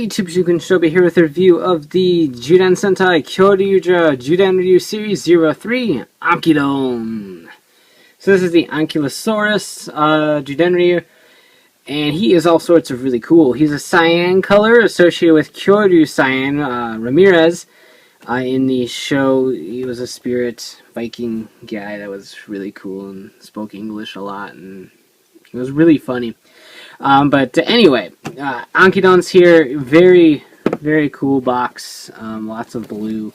YouTube, Zyudenryu here with a review of the Juden Sentai Kyoryuger Zyudenryu Series 03 Ankydon. So this is the Ankylosaurus Zyudenryu, and he is all sorts of really cool. He's a cyan color associated with Kyoryu Cyan, Ramires. In the show, he was a spirit Viking guy that was really cool and spoke English a lot, and it was really funny. But anyway, Ankydon's here. Very, very cool box. Lots of blue.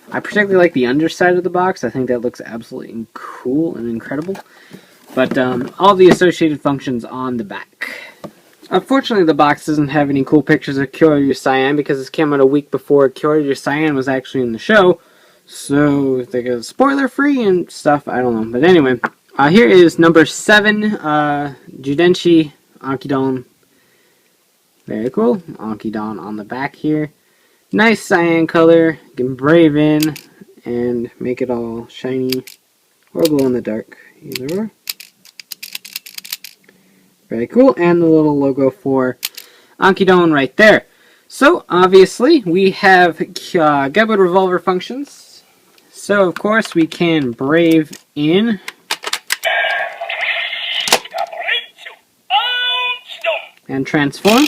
I particularly like the underside of the box. I think that looks absolutely cool and incredible. But all the associated functions on the back. Unfortunately, the box doesn't have any cool pictures of Kyoryu Cyan because this came out a week before Kyoryu Cyan was actually in the show. So, they go spoiler-free and stuff. I don't know. But anyway, here is number 7, Zyudenchi Ankydon. Very cool. Ankydon on the back here. Nice cyan color. You can brave in and make it all shiny or glow in the dark. Either or. Very cool. And the little logo for Ankydon right there. So, obviously, we have Gaburevolver functions. So, of course, we can brave in. And transform.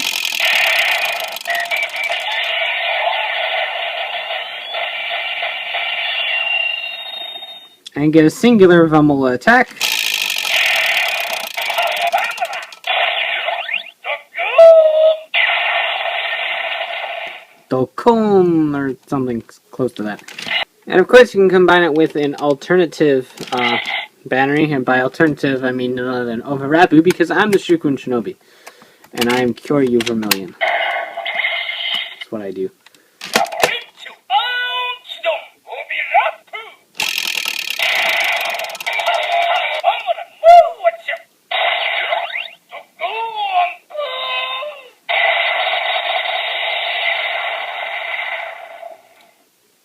And get a singular Vumble attack. Dokon, or something close to that. And of course you can combine it with an alternative battery, and by alternative I mean none other than Overabu, because I'm the Shukun Shinobi. And I am Kyoryu Vermilion. That's what I do.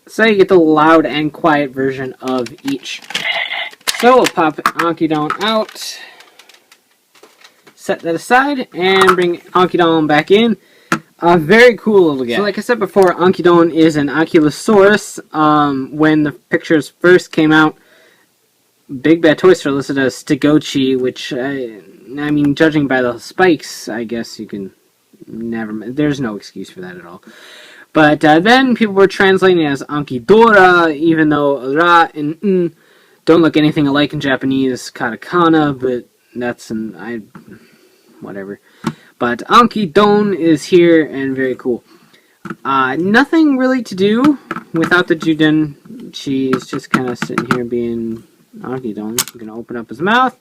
So you get the loud and quiet version of each. So we'll pop Ankydon out. Set that aside and bring Ankydon back in. Very cool little guy. So like I said before, Ankydon is an Ankylosaurus. When the pictures first came out, Big Bad Toy Store listed as Stegotchi, which, I mean, judging by the spikes, I guess you can never... There's no excuse for that at all. But then people were translating it as Ankydora, even though ra and don't look anything alike in Japanese katakana, but that's whatever. But Ankydon is here and very cool. Nothing really to do without the Zyudenchi. He's just kind of sitting here being Ankydon. I'm going to open up his mouth,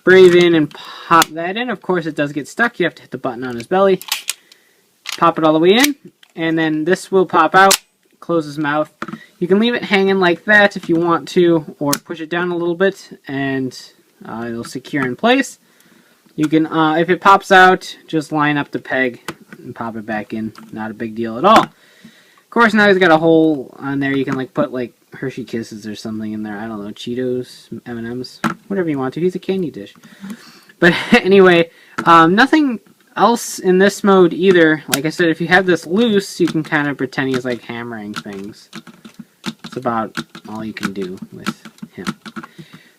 brave in, and pop that in. Of course, it does get stuck. You have to hit the button on his belly. Pop it all the way in. And then this will pop out, close his mouth. You can leave it hanging like that if you want to, or push it down a little bit, and it'll secure in place. You can, if it pops out, just line up the peg and pop it back in. Not a big deal at all. Of course, now he's got a hole on there. You can like put like Hershey Kisses or something in there. I don't know, Cheetos, M&Ms, whatever you want to. He's a candy dish. But anyway, nothing else in this mode either. Like I said, if you have this loose, you can kind of pretend he's like hammering things. That's about all you can do with him.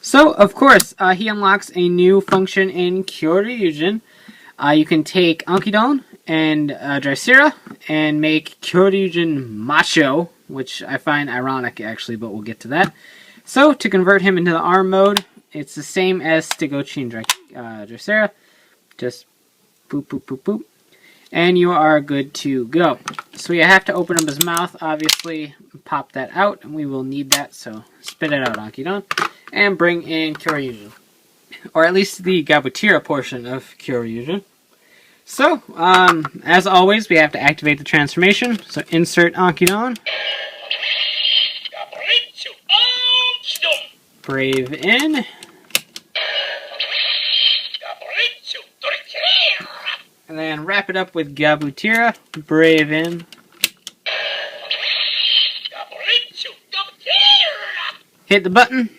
So, of course, he unlocks a new function in Kyoryuzin. You can take Ankydon and Dricera and make Kyoryuzin Macho, which I find ironic actually, but we'll get to that. So, to convert him into the arm mode, it's the same as Stegotchi and Dricera. Just boop, boop, boop, boop. And you are good to go. So you have to open up his mouth, obviously, pop that out, and we will need that, so spit it out, Ankydon. And bring in Kyoryuger. Or at least the Gabutyra portion of Kyoryuger. So, as always, we have to activate the transformation. So insert Ankydon. Brave in. And then wrap it up with Gabutyra. Brave in. Hit the button.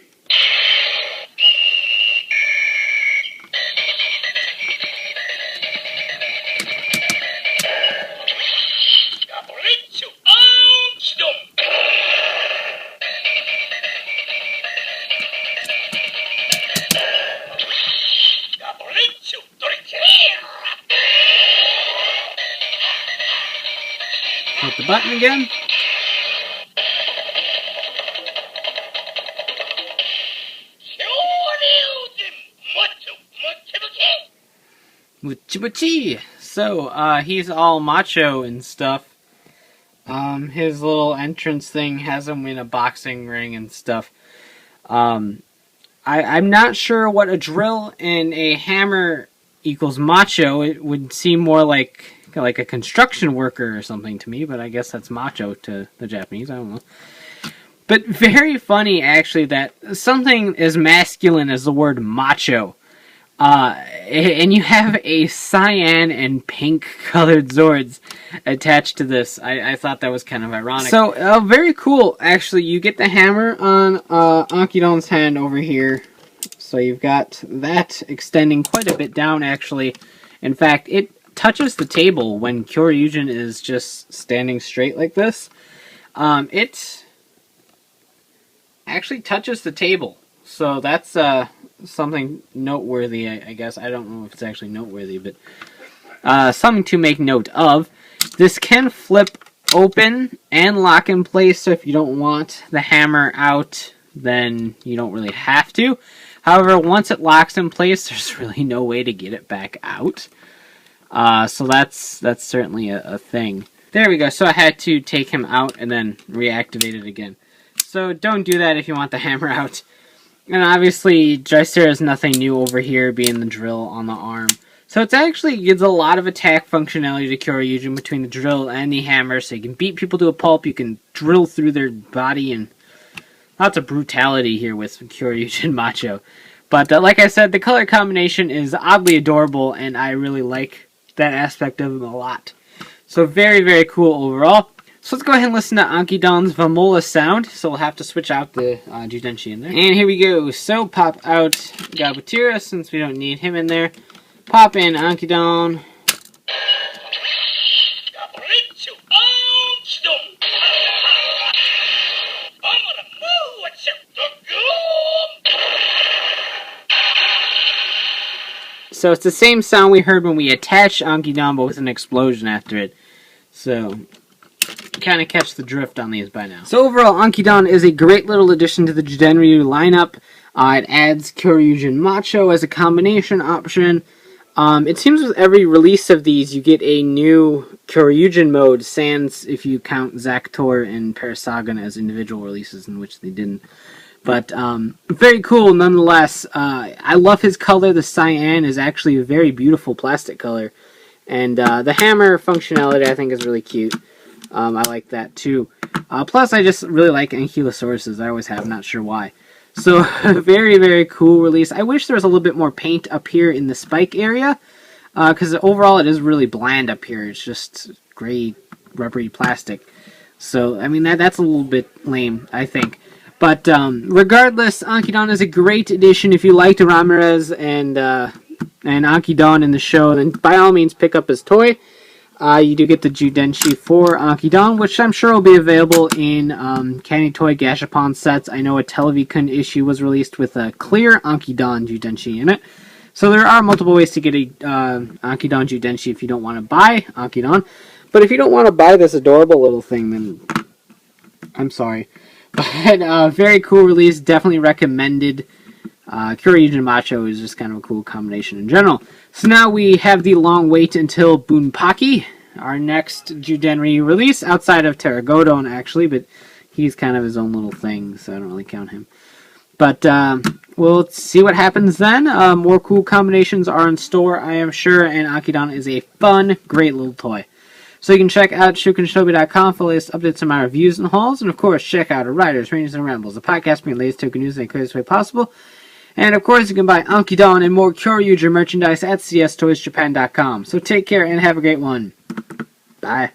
the button again. Muchi. So, he's all macho and stuff. His little entrance thing has him in a boxing ring and stuff. I'm not sure what a drill and a hammer equals macho. It would seem more like a construction worker or something to me, but I guess that's macho to the Japanese. I don't know. But very funny, actually, that something as masculine as the word macho, and you have a cyan and pink colored Zords attached to this. I thought that was kind of ironic. So, very cool, actually. You get the hammer on Ankydon's hand over here. So you've got that extending quite a bit down, actually. In fact, it touches the table when Kyoryuzin is just standing straight like this. It actually touches the table. So that's something noteworthy, I guess. I don't know if it's actually noteworthy, but something to make note of. This can flip open and lock in place, so if you don't want the hammer out, then you don't really have to. However, once it locks in place, there's really no way to get it back out. So that's certainly a thing. There we go. So I had to take him out and then reactivate it again. So don't do that if you want the hammer out. And obviously, Dricera is nothing new over here, being the drill on the arm. So it actually gives a lot of attack functionality to Kyoryuzin between the drill and the hammer. So you can beat people to a pulp, you can drill through their body, and lots of brutality here with Kyoryuzin Macho. But like I said, the color combination is oddly adorable, and I really like that aspect of him a lot. So very, very cool overall. So let's go ahead and listen to Ankydon's Vamola sound. So we'll have to switch out the Zyudenchi in there. And here we go. So pop out Gabutyra, since we don't need him in there. Pop in Ankydon. So it's the same sound we heard when we attached Ankydon, but with an explosion after it. So kind of catch the drift on these by now. So overall, Ankydon is a great little addition to the Zyudenryu lineup. It adds Kyoryuzin Macho as a combination option. It seems with every release of these, you get a new Kyoryuzin mode, sans if you count Zaktor and Parasagan as individual releases, in which they didn't. But very cool nonetheless. I love his color. The cyan is actually a very beautiful plastic color. And the hammer functionality I think is really cute. I like that too. Plus I just really like Ankylosauruses. I always have, not sure why. So very, very cool release. I wish there was a little bit more paint up here in the spike area. Because overall it is really bland up here. It's just gray, rubbery plastic. So, I mean, that's a little bit lame, I think. But regardless, Ankydon is a great addition. If you liked Ramires and Ankydon in the show, then by all means pick up his toy. You do get the Zyudenchi for Ankydon, which I'm sure will be available in Candy Toy Gashapon sets. I know a Televikun issue was released with a clear Ankydon Zyudenchi in it. So there are multiple ways to get a Ankydon Zyudenchi if you don't want to buy Ankydon. But if you don't want to buy this adorable little thing, then I'm sorry. But very cool release, definitely recommended. Kyoryuzin Macho is just kind of a cool combination in general. So now we have the long wait until Bunpaki, our next Zyudenryu release, outside of Terragodon actually, but he's kind of his own little thing, so I don't really count him. But we'll see what happens then. More cool combinations are in store, I am sure, and Ankydon is a fun, great little toy. So you can check out shukenshinobi.com for the latest updates on my reviews and hauls. And of course, check out our Riders, Rangers, and Rambles, the podcast bringing the latest token news in the clearest way possible. And of course, you can buy Ankydon and more Kyoryuger merchandise at cstoysjapan.com. So take care and have a great one. Bye.